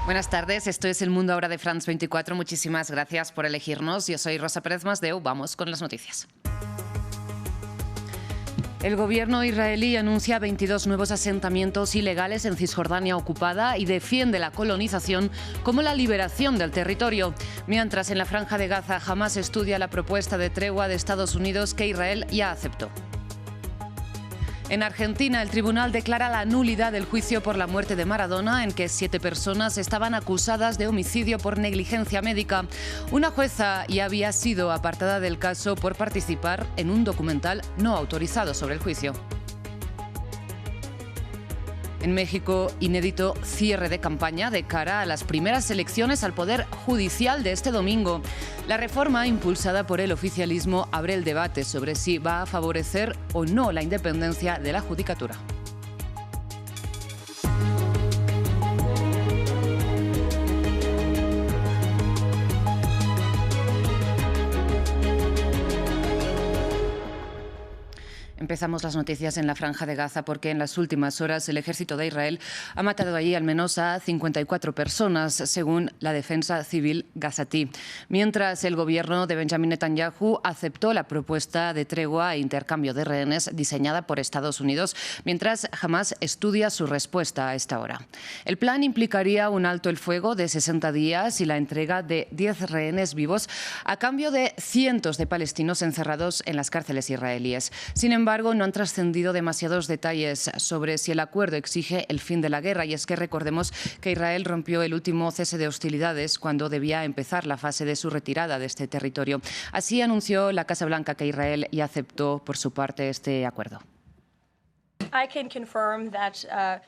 Buenas tardes, esto es El Mundo Ahora de France 24. Muchísimas gracias por elegirnos. Yo soy Rosa Pérez Masdeu. Vamos con las noticias. El gobierno israelí anuncia 22 nuevos asentamientos ilegales en Cisjordania ocupada y defiende la colonización como la liberación del territorio. Mientras en la Franja de Gaza Hamás estudia la propuesta de tregua de Estados Unidos que Israel ya aceptó. En Argentina, el tribunal declara la nulidad del juicio por la muerte de Maradona, en que 7 personas estaban acusadas de homicidio por negligencia médica. Una jueza ya había sido apartada del caso por participar en un documental no autorizado sobre el juicio. En México, inédito cierre de campaña de cara a las primeras elecciones al Poder Judicial de este domingo. La reforma impulsada por el oficialismo abre el debate sobre si va a favorecer o no la independencia de la judicatura. Empezamos las noticias en la Franja de Gaza porque en las últimas horas el ejército de Israel ha matado allí al menos a 54 personas, según la defensa civil gazatí. Mientras el gobierno de Benjamin Netanyahu aceptó la propuesta de tregua e intercambio de rehenes diseñada por Estados Unidos, mientras Hamás estudia su respuesta a esta hora. El plan implicaría un alto el fuego de 60 días y la entrega de 10 rehenes vivos a cambio de cientos de palestinos encerrados en las cárceles israelíes. Sin embargo, no han trascendido demasiados detalles sobre si el acuerdo exige el fin de la guerra, y es que recordemos que Israel rompió el último cese de hostilidades cuando debía empezar la fase de su retirada de este territorio. Así anunció la Casa Blanca que Israel ya aceptó por su parte este acuerdo.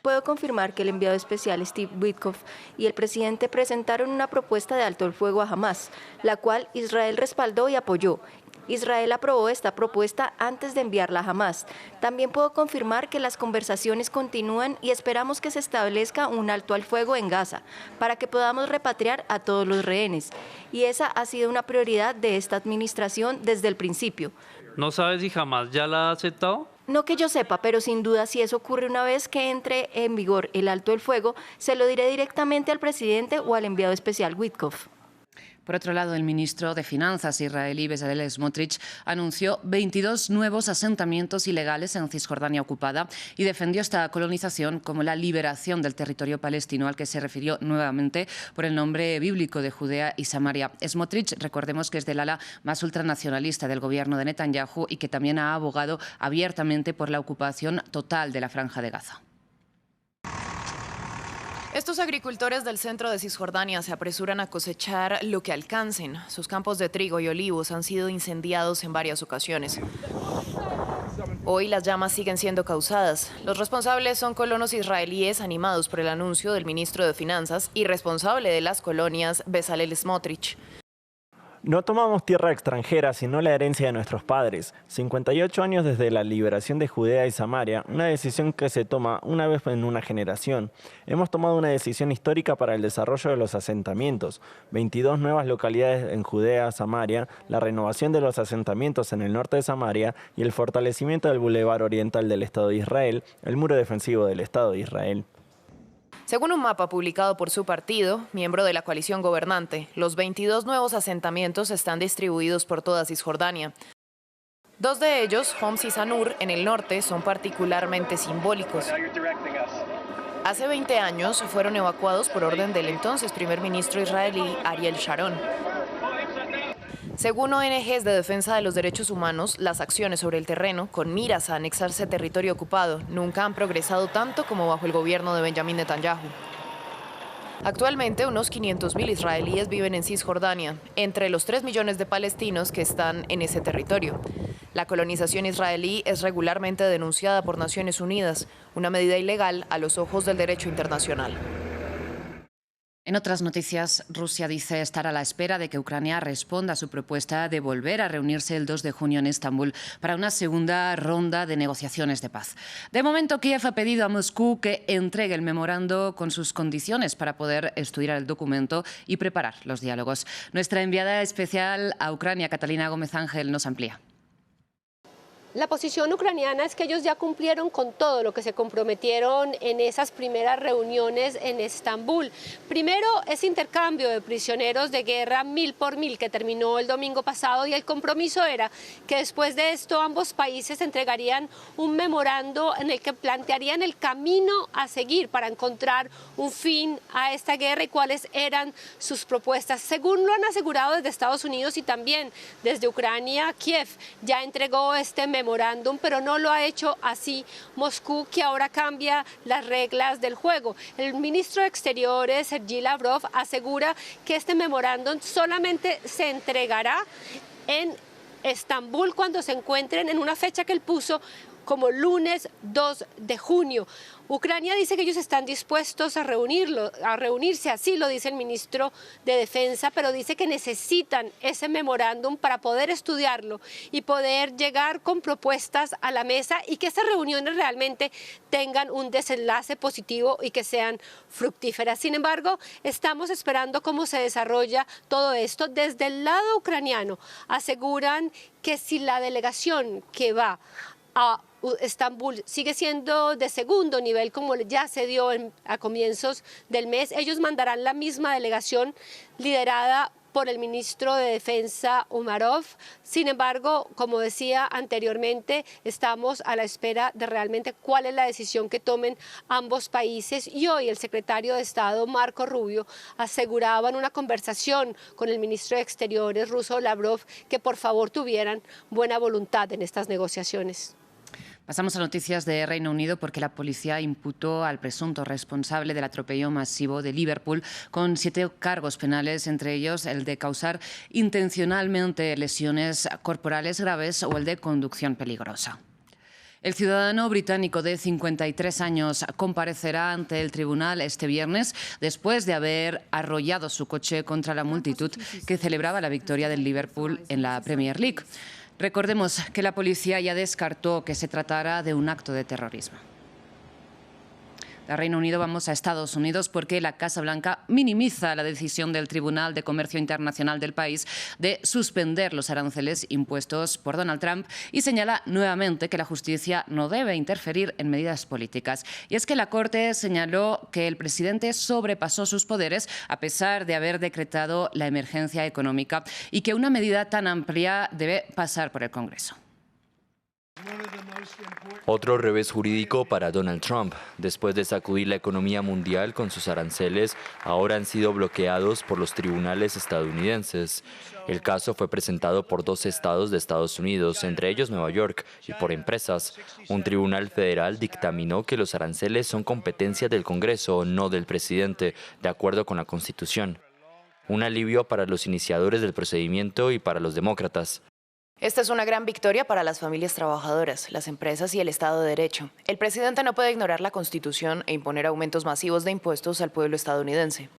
Puedo confirmar que el enviado especial Steve Witkoff y el presidente presentaron una propuesta de alto el fuego a Hamás, la cual Israel respaldó y apoyó. Israel aprobó esta propuesta antes de enviarla a Hamás. También puedo confirmar que las conversaciones continúan y esperamos que se establezca un alto al fuego en Gaza para que podamos repatriar a todos los rehenes. Y esa ha sido una prioridad de esta administración desde el principio. ¿No sabes si Hamás ya la ha aceptado? No que yo sepa, pero sin duda si eso ocurre una vez que entre en vigor el alto el fuego, se lo diré directamente al presidente o al enviado especial Witkoff. Por otro lado, el ministro de Finanzas israelí, Bezalel Smotrich, anunció 22 nuevos asentamientos ilegales en Cisjordania ocupada y defendió esta colonización como la liberación del territorio palestino, al que se refirió nuevamente por el nombre bíblico de Judea y Samaria. Smotrich, recordemos que es del ala más ultranacionalista del gobierno de Netanyahu y que también ha abogado abiertamente por la ocupación total de la Franja de Gaza. Estos agricultores del centro de Cisjordania se apresuran a cosechar lo que alcancen. Sus campos de trigo y olivos han sido incendiados en varias ocasiones. Hoy las llamas siguen siendo causadas. Los responsables son colonos israelíes animados por el anuncio del ministro de Finanzas y responsable de las colonias, Bezalel Smotrich. No tomamos tierra extranjera, sino la herencia de nuestros padres. 58 años desde la liberación de Judea y Samaria, una decisión que se toma una vez en una generación. Hemos tomado una decisión histórica para el desarrollo de los asentamientos. 22 nuevas localidades en Judea, Samaria, la renovación de los asentamientos en el norte de Samaria y el fortalecimiento del bulevar oriental del Estado de Israel, el muro defensivo del Estado de Israel. Según un mapa publicado por su partido, miembro de la coalición gobernante, los 22 nuevos asentamientos están distribuidos por toda Cisjordania. 2 de ellos, Homs y Sanur, en el norte, son particularmente simbólicos. Hace 20 años fueron evacuados por orden del entonces primer ministro israelí Ariel Sharon. Según ONGs de defensa de los derechos humanos, las acciones sobre el terreno, con miras a anexarse territorio ocupado, nunca han progresado tanto como bajo el gobierno de Benjamin Netanyahu. Actualmente, unos 500.000 israelíes viven en Cisjordania, entre los 3 millones de palestinos que están en ese territorio. La colonización israelí es regularmente denunciada por Naciones Unidas, una medida ilegal a los ojos del derecho internacional. En otras noticias, Rusia dice estar a la espera de que Ucrania responda a su propuesta de volver a reunirse el 2 de junio en Estambul para una segunda ronda de negociaciones de paz. De momento, Kiev ha pedido a Moscú que entregue el memorando con sus condiciones para poder estudiar el documento y preparar los diálogos. Nuestra enviada especial a Ucrania, Catalina Gómez Ángel, nos amplía. La posición ucraniana es que ellos ya cumplieron con todo lo que se comprometieron en esas primeras reuniones en Estambul. Primero, ese intercambio de prisioneros de guerra 1000 por 1000 que terminó el domingo pasado, y el compromiso era que después de esto ambos países entregarían un memorando en el que plantearían el camino a seguir para encontrar un fin a esta guerra y cuáles eran sus propuestas. Según lo han asegurado desde Estados Unidos y también desde Ucrania, Kiev ya entregó este memorándum, pero no lo ha hecho así Moscú, que ahora cambia las reglas del juego. El ministro de Exteriores, Sergei Lavrov, asegura que este memorándum solamente se entregará en Estambul cuando se encuentren en una fecha que él puso como lunes 2 de junio. Ucrania dice que ellos están dispuestos a reunirse, así lo dice el ministro de Defensa, pero dice que necesitan ese memorándum para poder estudiarlo y poder llegar con propuestas a la mesa y que esas reuniones realmente tengan un desenlace positivo y que sean fructíferas. Sin embargo, estamos esperando cómo se desarrolla todo esto. Desde el lado ucraniano aseguran que si la delegación que va a Estambul sigue siendo de segundo nivel, como ya se dio a comienzos del mes, ellos mandarán la misma delegación liderada por el ministro de Defensa Umarov. Sin embargo, como decía anteriormente, estamos a la espera de realmente cuál es la decisión que tomen ambos países, y hoy el secretario de Estado Marco Rubio aseguraba en una conversación con el ministro de Exteriores ruso Lavrov que por favor tuvieran buena voluntad en estas negociaciones. Pasamos a noticias de Reino Unido porque la policía imputó al presunto responsable del atropello masivo de Liverpool con 7 cargos penales, entre ellos el de causar intencionalmente lesiones corporales graves o el de conducción peligrosa. El ciudadano británico de 53 años comparecerá ante el tribunal este viernes después de haber arrollado su coche contra la multitud que celebraba la victoria del Liverpool en la Premier League. Recordemos que la policía ya descartó que se tratara de un acto de terrorismo. De Reino Unido vamos a Estados Unidos porque la Casa Blanca minimiza la decisión del Tribunal de Comercio Internacional del país de suspender los aranceles impuestos por Donald Trump y señala nuevamente que la justicia no debe interferir en medidas políticas. Y es que la Corte señaló que el presidente sobrepasó sus poderes a pesar de haber decretado la emergencia económica y que una medida tan amplia debe pasar por el Congreso. Otro revés jurídico para Donald Trump. Después de sacudir la economía mundial con sus aranceles, ahora han sido bloqueados por los tribunales estadounidenses. El caso fue presentado por 2 estados de Estados Unidos, entre ellos Nueva York, y por empresas. Un tribunal federal dictaminó que los aranceles son competencia del Congreso, no del presidente, de acuerdo con la Constitución. Un alivio para los iniciadores del procedimiento y para los demócratas. Esta es una gran victoria para las familias trabajadoras, las empresas y el Estado de Derecho. El presidente no puede ignorar la Constitución e imponer aumentos masivos de impuestos al pueblo estadounidense.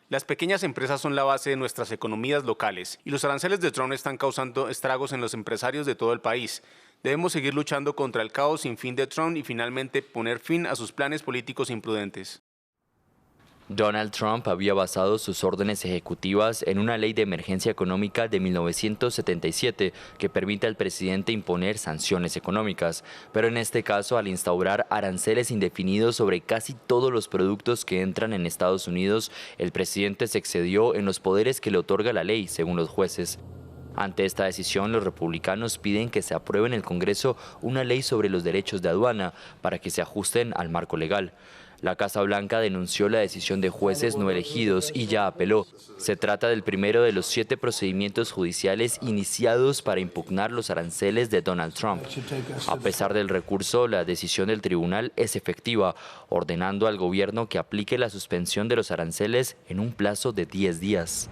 Las pequeñas empresas son la base de nuestras economías locales y los aranceles de Trump están causando estragos en los empresarios de todo el país. Debemos seguir luchando contra el caos sin fin de Trump y finalmente poner fin a sus planes políticos imprudentes. Donald Trump había basado sus órdenes ejecutivas en una ley de emergencia económica de 1977 que permite al presidente imponer sanciones económicas, pero en este caso al instaurar aranceles indefinidos sobre casi todos los productos que entran en Estados Unidos, el presidente se excedió en los poderes que le otorga la ley, según los jueces. Ante esta decisión, los republicanos piden que se apruebe en el Congreso una ley sobre los derechos de aduana para que se ajusten al marco legal. La Casa Blanca denunció la decisión de jueces no elegidos y ya apeló. Se trata del primero de los 7 procedimientos judiciales iniciados para impugnar los aranceles de Donald Trump. A pesar del recurso, la decisión del tribunal es efectiva, ordenando al gobierno que aplique la suspensión de los aranceles en un plazo de 10 días.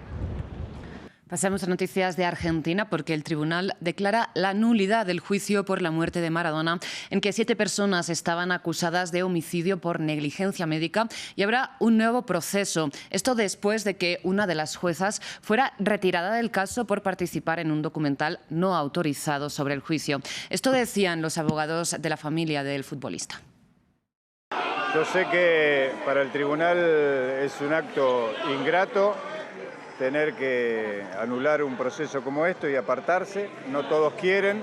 Pasamos a noticias de Argentina porque el tribunal declara la nulidad del juicio por la muerte de Maradona, en que 7 personas estaban acusadas de homicidio por negligencia médica, y habrá un nuevo proceso. Esto después de que una de las juezas fuera retirada del caso por participar en un documental no autorizado sobre el juicio. Esto decían los abogados de la familia del futbolista. Yo sé que para el tribunal es un acto ingrato tener que anular un proceso como esto y apartarse. No todos quieren,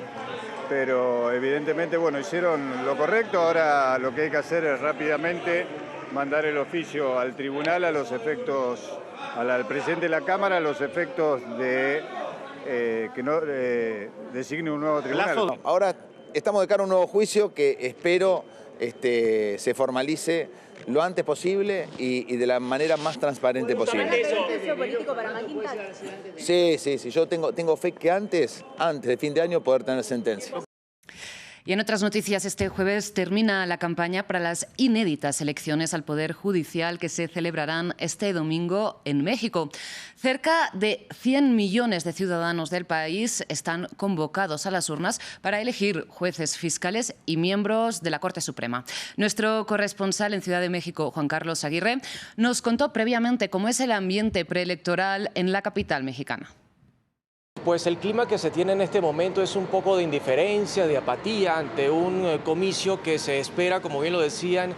pero evidentemente, bueno, hicieron lo correcto. Ahora lo que hay que hacer es rápidamente mandar el oficio al tribunal a los efectos, al presidente de la Cámara, a los efectos de que no designe un nuevo tribunal. Ahora estamos de cara a un nuevo juicio que espero se formalice lo antes posible y de la manera más transparente posible. ¿Juicio político para McIntyre? Sí. Yo tengo fe que antes de fin de año poder tener sentencia. Y en otras noticias, este jueves termina la campaña para las inéditas elecciones al Poder Judicial que se celebrarán este domingo en México. Cerca de 100 millones de ciudadanos del país están convocados a las urnas para elegir jueces, fiscales y miembros de la Corte Suprema. Nuestro corresponsal en Ciudad de México, Juan Carlos Aguirre, nos contó previamente cómo es el ambiente preelectoral en la capital mexicana. Pues el clima que se tiene en este momento es un poco de indiferencia, de apatía ante un comicio que se espera, como bien lo decían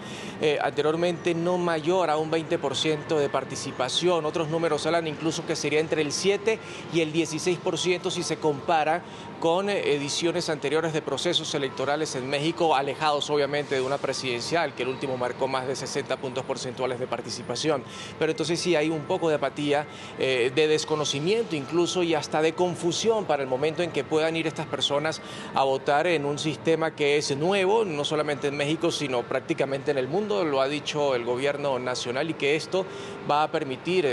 anteriormente, no mayor a un 20% de participación. Otros números hablan incluso que sería entre el 7 y el 16% si se compara con ediciones anteriores de procesos electorales en México, alejados obviamente de una presidencial, que el último marcó más de 60 puntos porcentuales de participación. Pero entonces sí hay un poco de apatía, de desconocimiento incluso y hasta de confusión para el momento en que puedan ir estas personas a votar en un sistema que es nuevo, no solamente en México, sino prácticamente en el mundo, lo ha dicho el gobierno nacional, y que esto va a permitir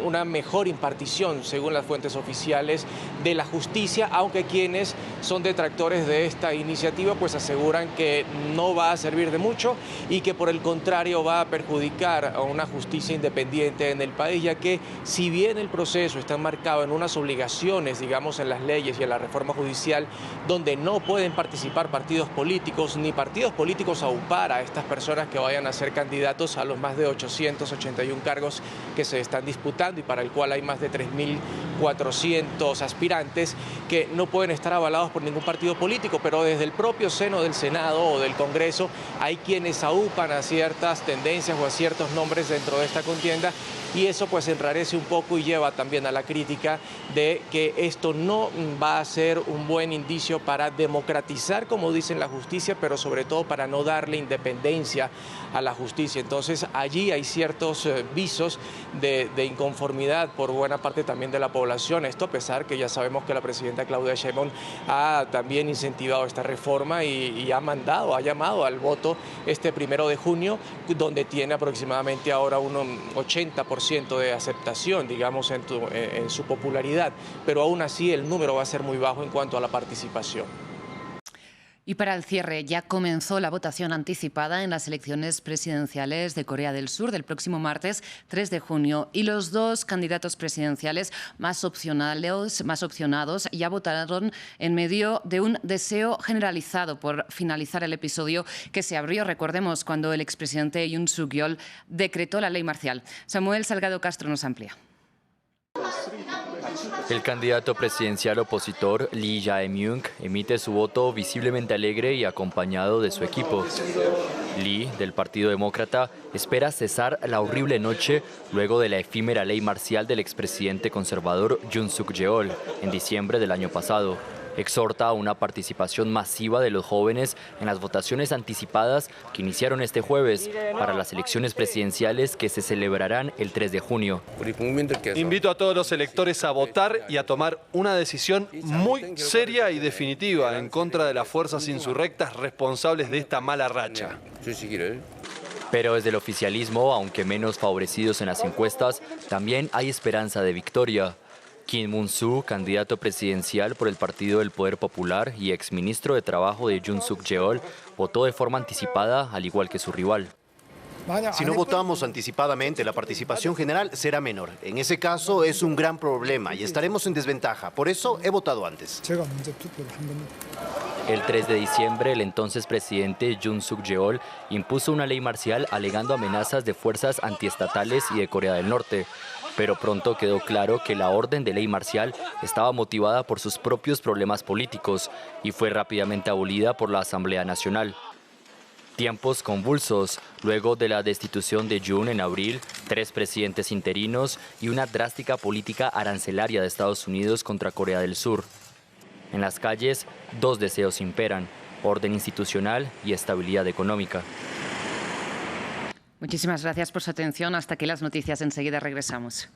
una mejor impartición, según las fuentes oficiales, de la justicia, aunque quienes son detractores de esta iniciativa pues aseguran que no va a servir de mucho y que por el contrario va a perjudicar a una justicia independiente en el país, ya que si bien el proceso está enmarcado en unas obligaciones, digamos, en las leyes y en la reforma judicial, donde no pueden participar partidos políticos ni partidos políticos aupar a estas personas que vayan a ser candidatos a los más de 881 cargos que se están disputando y para el cual hay más de 3.400 aspirantes que no pueden estar avalados por ningún partido político, pero desde el propio seno del Senado o del Congreso hay quienes aupan a ciertas tendencias o a ciertos nombres dentro de esta contienda, y eso pues enrarece un poco y lleva también a la crítica de que esto no va a ser un buen indicio para democratizar, como dicen, la justicia, pero sobre todo para no darle independencia a la justicia. Entonces allí hay ciertos visos de inconformidad por buena parte también de la población, esto a pesar que ya sabemos que la presidenta Claudia Sheinbaum ha también incentivado esta reforma y ha llamado al voto este 1 de junio, donde tiene aproximadamente ahora un 80% de aceptación, digamos, en su popularidad, pero aún así el número va a ser muy bajo en cuanto a la participación. Y para el cierre, ya comenzó la votación anticipada en las elecciones presidenciales de Corea del Sur del próximo martes 3 de junio. Y los dos candidatos presidenciales más opcionados ya votaron en medio de un deseo generalizado por finalizar el episodio que se abrió, recordemos, cuando el expresidente Yoon Suk-yeol decretó la ley marcial. Samuel Salgado Castro nos amplía. El candidato presidencial opositor Lee Jae-myung emite su voto visiblemente alegre y acompañado de su equipo. Lee, del Partido Demócrata, espera cesar la horrible noche luego de la efímera ley marcial del expresidente conservador Yoon Suk-yeol en diciembre del año pasado. Exhorta a una participación masiva de los jóvenes en las votaciones anticipadas que iniciaron este jueves para las elecciones presidenciales que se celebrarán el 3 de junio. Invito a todos los electores a votar y a tomar una decisión muy seria y definitiva en contra de las fuerzas insurrectas responsables de esta mala racha. Pero desde el oficialismo, aunque menos favorecidos en las encuestas, también hay esperanza de victoria. Kim Moon-soo, candidato presidencial por el Partido del Poder Popular y exministro de Trabajo de Yoon Suk-yeol, votó de forma anticipada, al igual que su rival. Si no votamos anticipadamente, la participación general será menor. En ese caso es un gran problema y estaremos en desventaja. Por eso he votado antes. El 3 de diciembre, el entonces presidente Yoon Suk-yeol impuso una ley marcial alegando amenazas de fuerzas antiestatales y de Corea del Norte. Pero pronto quedó claro que la orden de ley marcial estaba motivada por sus propios problemas políticos y fue rápidamente abolida por la Asamblea Nacional. Tiempos convulsos, luego de la destitución de Yoon en abril, 3 presidentes interinos y una drástica política arancelaria de Estados Unidos contra Corea del Sur. En las calles, dos deseos imperan: orden institucional y estabilidad económica. Muchísimas gracias por su atención. Hasta aquí las noticias. Enseguida regresamos.